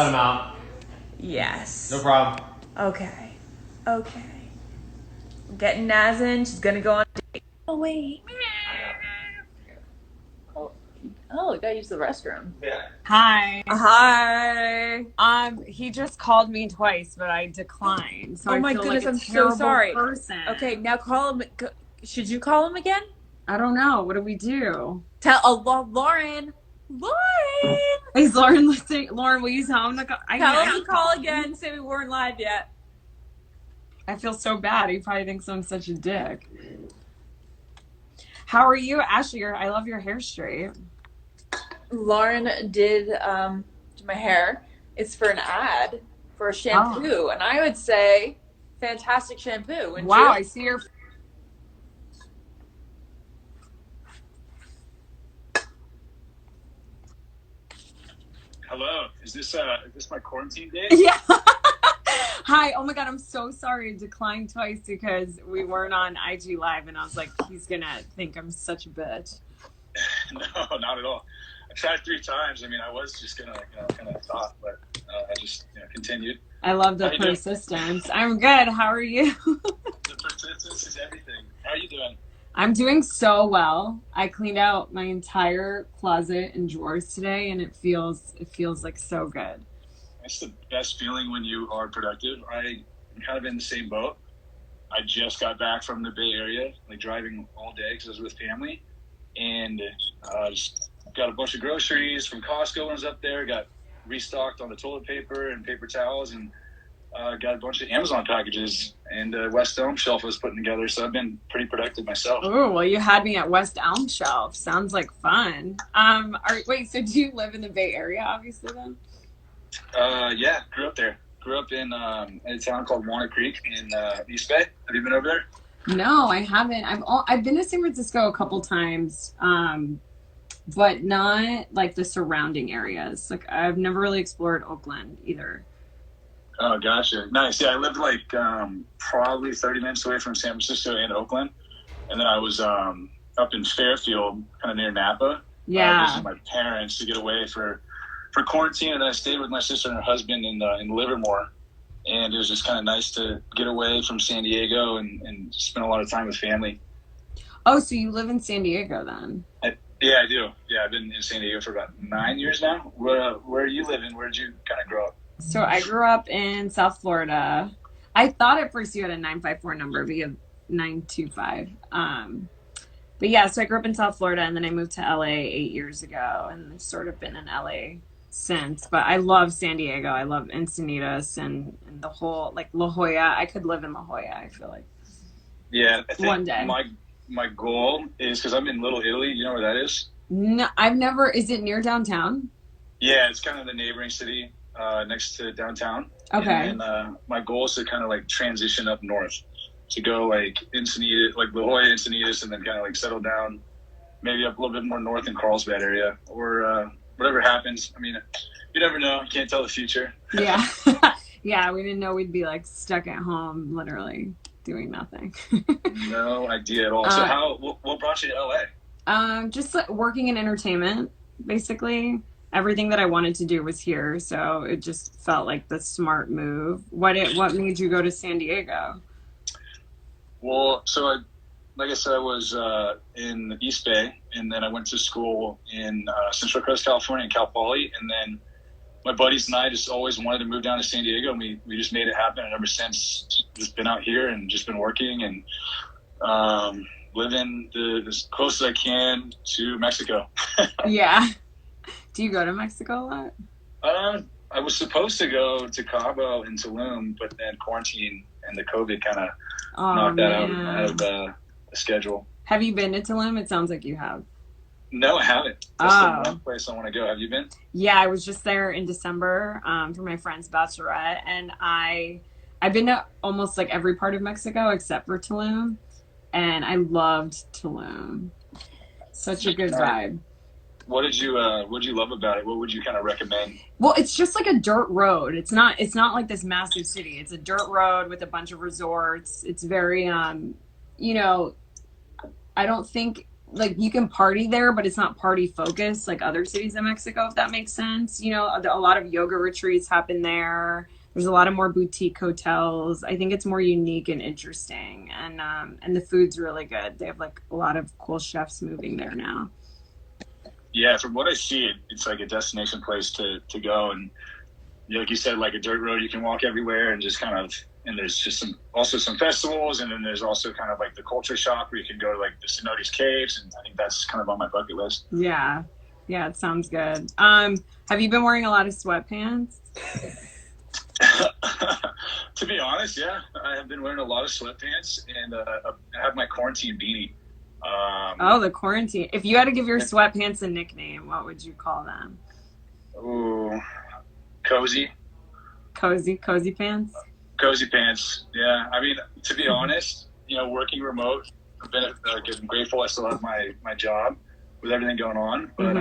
I'm out. Yes. No problem. Okay. Okay. We're getting Naz in. She's gonna go on a date. Oh wait. Oh, you gotta use the restroom. Yeah. Hi. Hi. He just called me twice, but I declined. So Oh I my feel goodness, like a I'm so terrible sorry. person. Okay, now call him. Should you call him again? I don't know. What do we do? Tell Lauren. Lauren. Is Lauren listening? Lauren, will you tell him to call? Tell him to call again. Say we weren't live yet. I feel so bad. He probably thinks I'm such a dick. How are you, Ashley? I love your hair straight. Lauren did my hair. It's for an ad for a shampoo, and I would say fantastic shampoo. Wow, I see your. Hello, is this my quarantine day? Yeah. Hi. Oh my God, I'm so sorry. I declined twice because we weren't on IG Live, and I was like, he's gonna think I'm such a bitch. No, not at all. I tried 3 times. I mean, I was just gonna kind of stop, but I just continued. I love the persistence. I'm good. How are you? The persistence is everything. How are you doing? I'm doing so well. I cleaned out my entire closet and drawers today, and it feels like so good. That's the best feeling when you are productive. I'm kind of in the same boat. I just got back from the Bay Area, like driving all day because I was with family, and just got a bunch of groceries from Costco when I was up there. Got restocked on the toilet paper and paper towels, and got a bunch of Amazon packages and West Elm Shelf I was putting together. So I've been pretty productive myself. Oh, well, you had me at West Elm Shelf. Sounds like fun. Wait, so do you live in the Bay Area, obviously, then? Yeah, grew up there. Grew up in a town called Walnut Creek in East Bay. Have you been over there? No, I haven't. I've been to San Francisco a couple times, but not like the surrounding areas. Like I've never really explored Oakland either. Oh, gotcha. Nice. Yeah, I lived like probably 30 minutes away from San Francisco and Oakland. And then I was up in Fairfield, kind of near Napa. Yeah. Visiting my parents to get away for quarantine. And then I stayed with my sister and her husband in Livermore. And it was just kind of nice to get away from San Diego and spend a lot of time with family. Oh, so you live in San Diego then? Yeah, I do. Yeah, I've been in San Diego for about 9 years now. Where are you living? Where did you kind of grow up? So I grew up in South Florida. I thought at first you had a 954 number, but you have 925. But yeah, so I grew up in South Florida, and then I moved to LA 8 years ago, and I've sort of been in LA since. But I love San Diego. I love Encinitas and the whole, like, La Jolla. I could live in La Jolla, I feel like. Yeah, I think one day. My goal is, because I'm in Little Italy. You know where that is? No, I've never. Is it near downtown? Yeah, it's kind of the neighboring city next to downtown. Okay. And my goal is to kind of like transition up north, to go like Encinitas, like La Jolla, Encinitas, and then kind of like settle down, maybe up a little bit more north in Carlsbad area, or whatever happens. I mean, you never know. You can't tell the future. Yeah. Yeah, we didn't know we'd be like stuck at home, literally doing nothing. No idea at all. So what brought you to LA? Just like working in entertainment, basically. Everything that I wanted to do was here, so it just felt like the smart move. What made you go to San Diego? Well, so like I said, I was in East Bay, and then I went to school in Central Coast, California, in Cal Poly, and then my buddies and I just always wanted to move down to San Diego, and we just made it happen. And ever since, just been out here and just been working and living as close as I can to Mexico. Yeah. Do you go to Mexico a lot? I was supposed to go to Cabo and Tulum, but then quarantine and the COVID kind of knocked that out of the schedule. Have you been to Tulum? It sounds like you have. No, I haven't. That's the one place I want to go. Have you been? Yeah, I was just there in December for my friend's bachelorette, and I've been to almost like every part of Mexico except for Tulum, and I loved Tulum. Such a good vibe. What did you love about it? What would you kind of recommend? Well, it's just like a dirt road. It's not like this massive city. It's a dirt road with a bunch of resorts. It's very I don't think like you can party there, but it's not party focused like other cities in Mexico, if that makes sense. You know, a lot of yoga retreats happen there. There's a lot of more boutique hotels. I think it's more unique and interesting, and the food's really good. They have like a lot of cool chefs moving there now. Yeah, from what I see, it's like a destination place to go, and like you said, like a dirt road, you can walk everywhere and just kind of. And there's just some festivals, and then there's also kind of like the culture shock where you can go to like the Cenotes Caves, and I think that's kind of on my bucket list. Yeah, it sounds good. Have you been wearing a lot of sweatpants? To be honest, yeah, I have been wearing a lot of sweatpants, and I have my quarantine beanie. The quarantine. If you had to give your sweatpants a nickname, what would you call them? Ooh, cozy pants. Cozy pants, yeah. I mean, to be honest, you know, working remote, I'm grateful I still have my job with everything going on. But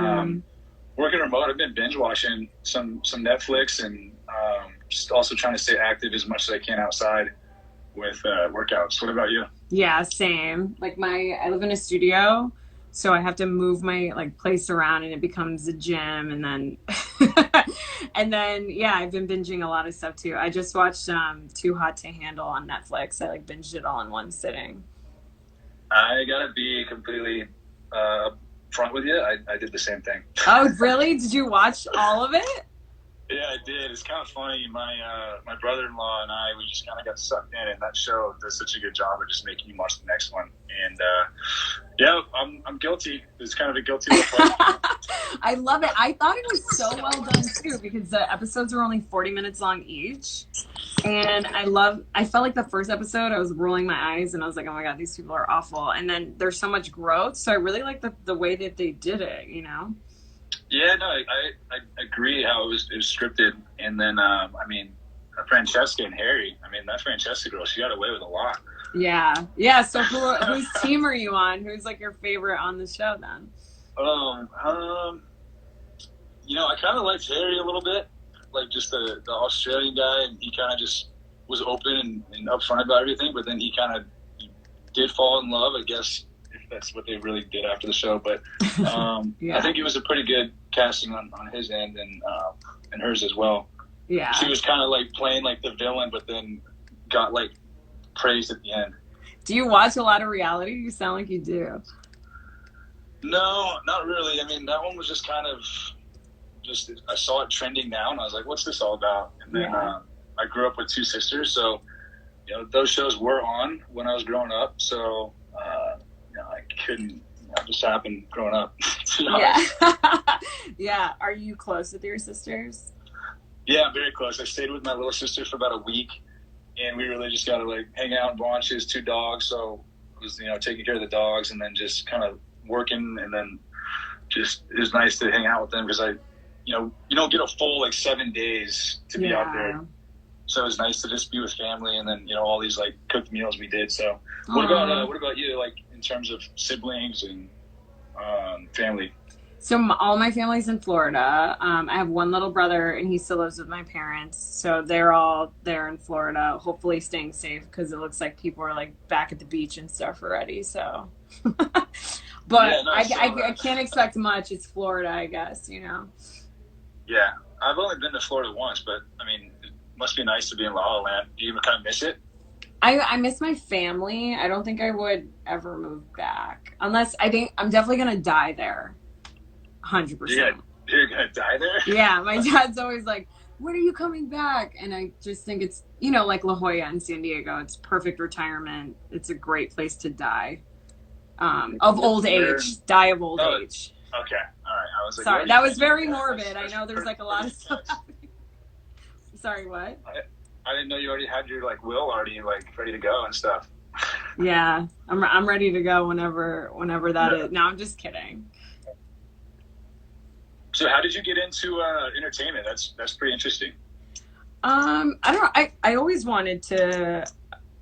working remote, I've been binge watching some Netflix, and just also trying to stay active as much as I can outside with workouts. What about you? Yeah, same. Like I live in a studio, so I have to move my like place around, and it becomes a gym, and then yeah, I've been binging a lot of stuff too. I just watched Too Hot to Handle on Netflix. I like binged it all in one sitting. I gotta be completely front with you. I did the same thing. Oh, really? Did you watch all of it? Yeah, I did. It's kind of funny. My brother-in-law and I, we just kind of got sucked in, and that show does such a good job of just making you watch the next one. And yeah, I'm guilty. It's kind of a guilty pleasure. I love it. I thought it was so well done too, because the episodes are only 40 minutes long each. And I felt like the first episode, I was rolling my eyes and I was like, oh my God, these people are awful. And then there's so much growth. So I really like the way that they did it, you know? Yeah, no, I agree how it was scripted. And then, I mean, Francesca and Harry, I mean, that Francesca girl, she got away with a lot. Yeah. So whose team are you on? Who's like your favorite on the show then? You know, I kind of liked Harry a little bit, like just the Australian guy, and he kind of just was open and upfront about everything. But then he kind of did fall in love, I guess, if that's what they really did after the show. But yeah. I think it was a pretty good casting on his end and hers as well. Yeah, she was kind of like playing like the villain, but then got like praised at the end. Do you watch a lot of reality? You sound like you do. No, not really. I mean, that one was just kind of I saw it trending now, and I was like, what's this all about? And then I grew up with two sisters, so you know, those shows were on when I was growing up. So you know, I couldn't just happen growing up. Yeah. Yeah. Are you close with your sisters? Yeah, I'm very close. I stayed with my little sister for about a week, and we really just got to like hang out and bond. She has two dogs, so it was, you know, taking care of the dogs and then just kind of working, and then just it was nice to hang out with them because you know, you don't get a full like 7 days to be out there. So it was nice to just be with family, and then, you know, all these like cooked meals we did. So what about you, like in terms of siblings and family? So all my family's in Florida. I have one little brother, and he still lives with my parents. So they're all there in Florida, hopefully staying safe, because it looks like people are like back at the beach and stuff already. So, but yeah, no, I can't expect much. It's Florida, I guess, you know. Yeah, I've only been to Florida once, but I mean, it must be nice to be in La La Land. Do you even kind of miss it? I miss my family. I don't think I would ever move back, unless I think I'm definitely gonna die there. 100%. You're gonna die there? Yeah, my dad's always like, when are you coming back? And I just think it's, you know, like La Jolla in San Diego. It's perfect retirement. It's a great place to die. Of old age. Die of old age. Okay. All right. I was like, sorry, that was very morbid. I know there's like a lot of stuff happening. Sorry, what? I didn't know you already had your like will already like ready to go and stuff. Yeah, I'm ready to go whenever that is. No, I'm just kidding. So how did you get into entertainment? That's pretty interesting. I don't know. I always wanted to.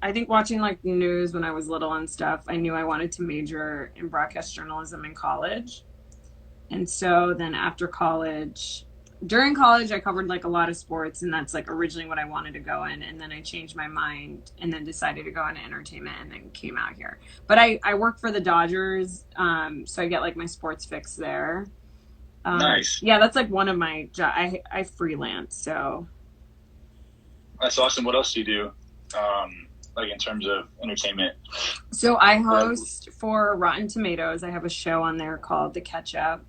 I think watching like news when I was little and stuff, I knew I wanted to major in broadcast journalism in college. And so then after college, during college I covered like a lot of sports, and that's like originally what I wanted to go in, and then I changed my mind and then decided to go into entertainment and then came out here. But I work for the Dodgers, so I get like my sports fix there. Nice. Yeah, that's like one of my I freelance, so that's awesome. What else do you do, like in terms of entertainment? So I host for Rotten Tomatoes. I have a show on there called The Catch Up.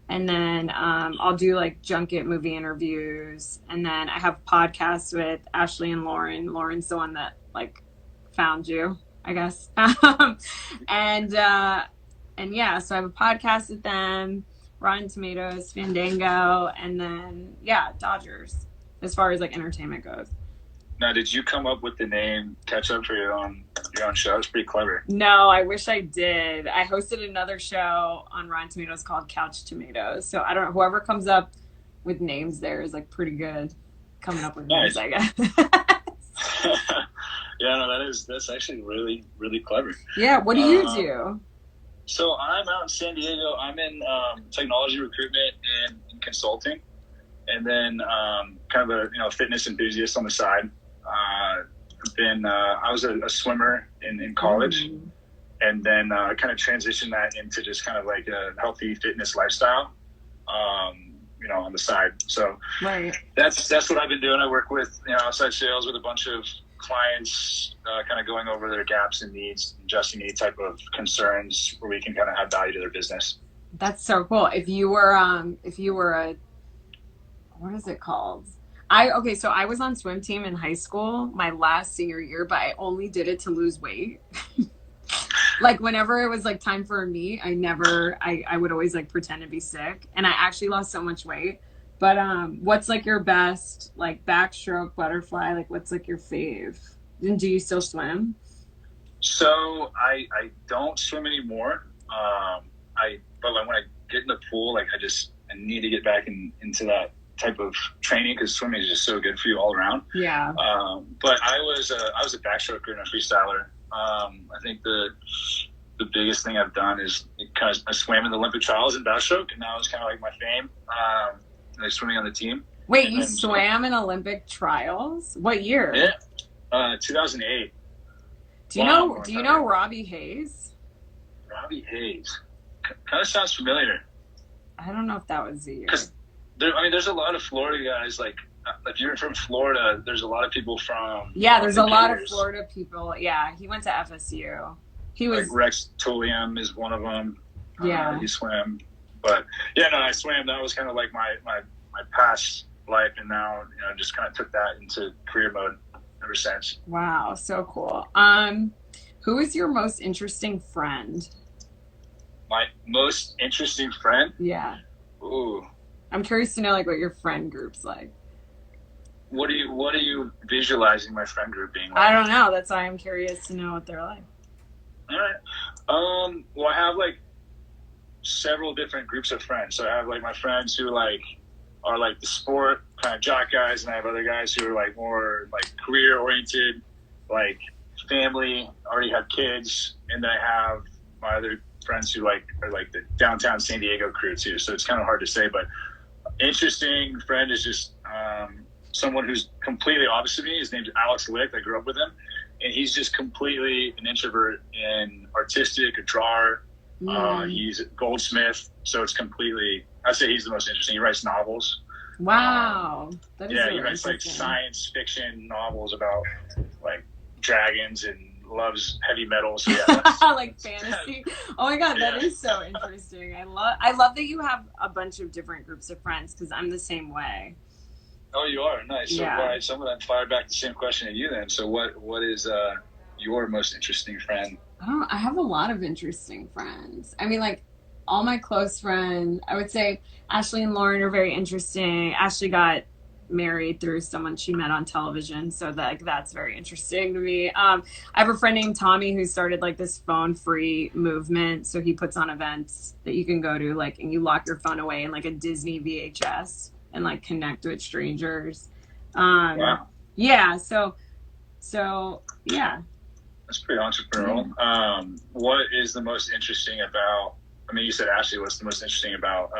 And then I'll do like junket movie interviews. And then I have podcasts with Ashley and Lauren. Lauren's the one that like found you, I guess. And yeah, so I have a podcast with them, Rotten Tomatoes, Fandango, and then yeah, Dodgers, as far as like entertainment goes. Now, did you come up with the name Catch Up for your own show? It's pretty clever. No, I wish I did. I hosted another show on Rotten Tomatoes called Couch Tomatoes. So I don't know, whoever comes up with names there is like pretty good coming up with names, I guess. Yeah, no, that's actually really, really clever. Yeah, what do you do? So I'm out in San Diego. I'm in technology recruitment and consulting, and then kind of a fitness enthusiast on the side. I was a swimmer in college, and then kind of transitioned that into just kind of like a healthy fitness lifestyle, on the side. So right. That's what I've been doing. I work with outside sales with a bunch of clients, kind of going over their gaps and needs, adjusting any type of concerns where we can kind of add value to their business. That's so cool. If you were a, what is it called? So I was on swim team in high school, my last senior year, but I only did it to lose weight. Like whenever it was like time for a meet, I would always like pretend to be sick, and I actually lost so much weight. But what's like your best like backstroke, butterfly? Like what's like your fave? And do you still swim? So I don't swim anymore. But like when I get in the pool, like I need to get back into that type of training because swimming is just so good for you all around. Yeah. But I was a backstroker and a freestyler. I think the biggest thing I've done is I swam in the Olympic trials in backstroke, and that was kind of like my fame. Like swimming on the team. Wait, you swam in Olympic trials? What year? Yeah, 2008. Do you know Robbie Hayes? Robbie Hayes, kind of sounds familiar. I don't know if that was the year. Because there's a lot of Florida guys. Like if you're from Florida, there's a lot of people from. Yeah, there's a lot of Florida people. Yeah, he went to FSU. He was like Rex Tulliam is one of them. Yeah, he swam. But yeah, no, I swam. That was kind of like my past life, and now just kind of took that into career mode ever since. Wow, so cool. Who is your most interesting friend? My most interesting friend? Yeah. Ooh. I'm curious to know like what your friend group's like. What are you visualizing my friend group being like? I don't know. That's why I'm curious to know what they're like. All right. Well, I have like several different groups of friends. So I have like my friends who like are like the sport kind of jock guys, and I have other guys who are like more like career oriented, like family, already have kids, and then I have my other friends who like are like the downtown San Diego crew too. So it's kind of hard to say, but interesting friend is just someone who's completely opposite of me. His name's Alex Lick. I grew up with him, and he's just completely an introvert and artistic, a drawer. He's a goldsmith, so it's completely. I say he's the most interesting. He writes novels. Wow, that is he writes like science fiction novels about like dragons and loves heavy metal. So yeah, like fantasy. Oh my god, that is so interesting. I love that you have a bunch of different groups of friends because I'm the same way. Oh, you are? Nice. So all right, so I'm gonna fire back the same question at you then. So what is your most interesting friend? I have a lot of interesting friends. I mean, like all my close friends, I would say Ashley and Lauren are very interesting. Ashley got married through someone she met on television, so that's very interesting to me. I have a friend named Tommy who started like this phone free movement, so he puts on events that you can go to, like, and you lock your phone away in like a Disney VHS and like connect with strangers. Wow. Yeah, so yeah, that's pretty entrepreneurial. What is the most interesting about, I mean, you said Ashley, what's the most interesting about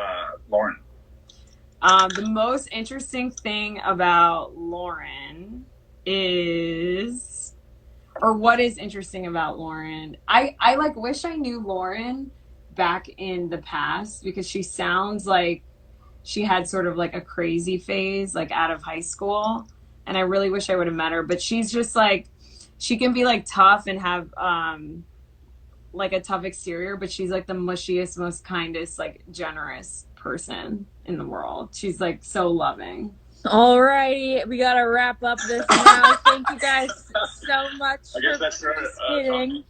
Lauren? The most interesting thing about Lauren is, or what is interesting about Lauren? I like wish I knew Lauren back in the past because she sounds like she had sort of like a crazy phase like out of high school, and I really wish I would have met her. But she's just like, she can be like tough and have like a tough exterior, but she's like the mushiest, most kindest, like generous person in the world. She's like so loving. All righty, we gotta wrap up this now. Thank you guys so much for participating.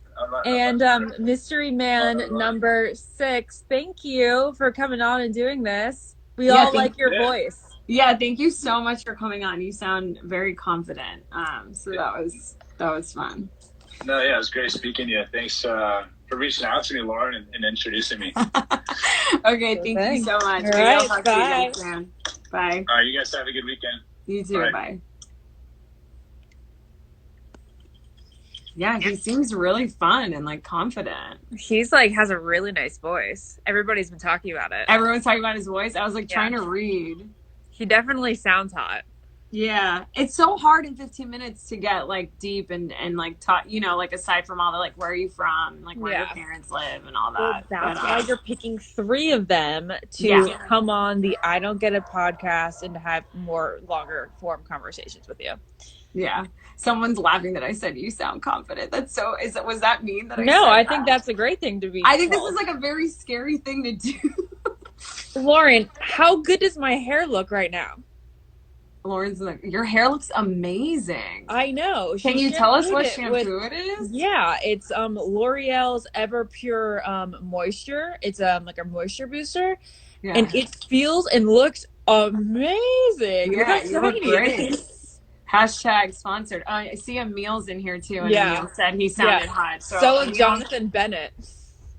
And Mystery Man number 6, thank you for coming on and doing this. We all like your voice. Yeah, thank you so much for coming on. You sound very confident. So that was fun. No, yeah, it was great speaking to you. Thanks for reaching out to me, Lauren, and introducing me. Okay, thank you so much. All right, bye. Bye. All right, you guys have a good weekend. You too. Bye. Yeah, he seems really fun and like confident. He's like has a really nice voice. Everybody's been talking about it. Everyone's talking about his voice. I was like trying to read. He definitely sounds hot. Yeah, it's so hard in 15 minutes to get like deep and like talk, you know, like aside from all the like where are you from, like where your parents live and all that. Well, that's why you're picking 3 of them to come on the I Don't Get It podcast and to have more longer form conversations with you. Yeah. Someone's laughing that I said you sound confident. That's so was that mean that I No, said I that? think that's a great thing to be I think told. this is like a very scary thing to do. Lauren, how good does my hair look right now? Lauren's like, your hair looks amazing. I know. Can you tell us what shampoo it is? Yeah, it's L'Oreal's Ever Pure Moisture. It's like a moisture booster, and it feels and looks amazing. Yeah, you look great. Hashtag sponsored. I see Emil's in here too, and Emil said he sounded hot. So is Jonathan Bennett.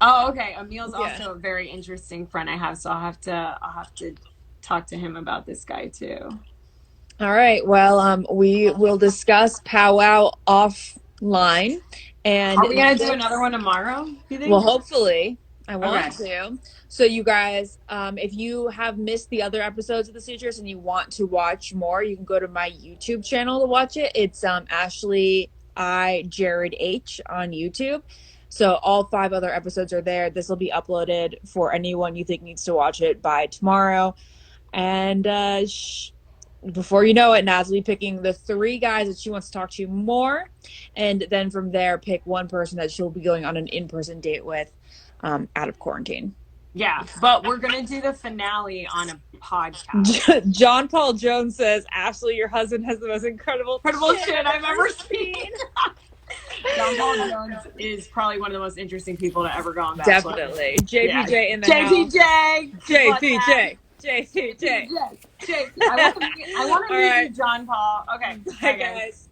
Oh, okay. Emil's also a very interesting friend I have, so I'll have to talk to him about this guy too. All right. Well, we will discuss powwow offline. And are we gonna do another one tomorrow? You think? Well, hopefully. I want to. So you guys, if you have missed the other episodes of the Suitress and you want to watch more, you can go to my YouTube channel to watch it. It's Ashley I Jared H on YouTube. So all 5 other episodes are there. This will be uploaded for anyone you think needs to watch it by tomorrow. And before you know it, Naz will be picking the 3 guys that she wants to talk to more. And then from there, pick one person that she'll be going on an in-person date with out of quarantine. Yeah, but we're going to do the finale on a podcast. John Paul Jones says, Ashley, your husband has the most incredible shit I've ever seen. John Paul Jones is probably one of the most interesting people to ever go on Bachelor. Definitely. JPJ in the house. JPJ. JPJ. I want to meet you, John Paul. Okay. Bye, guys.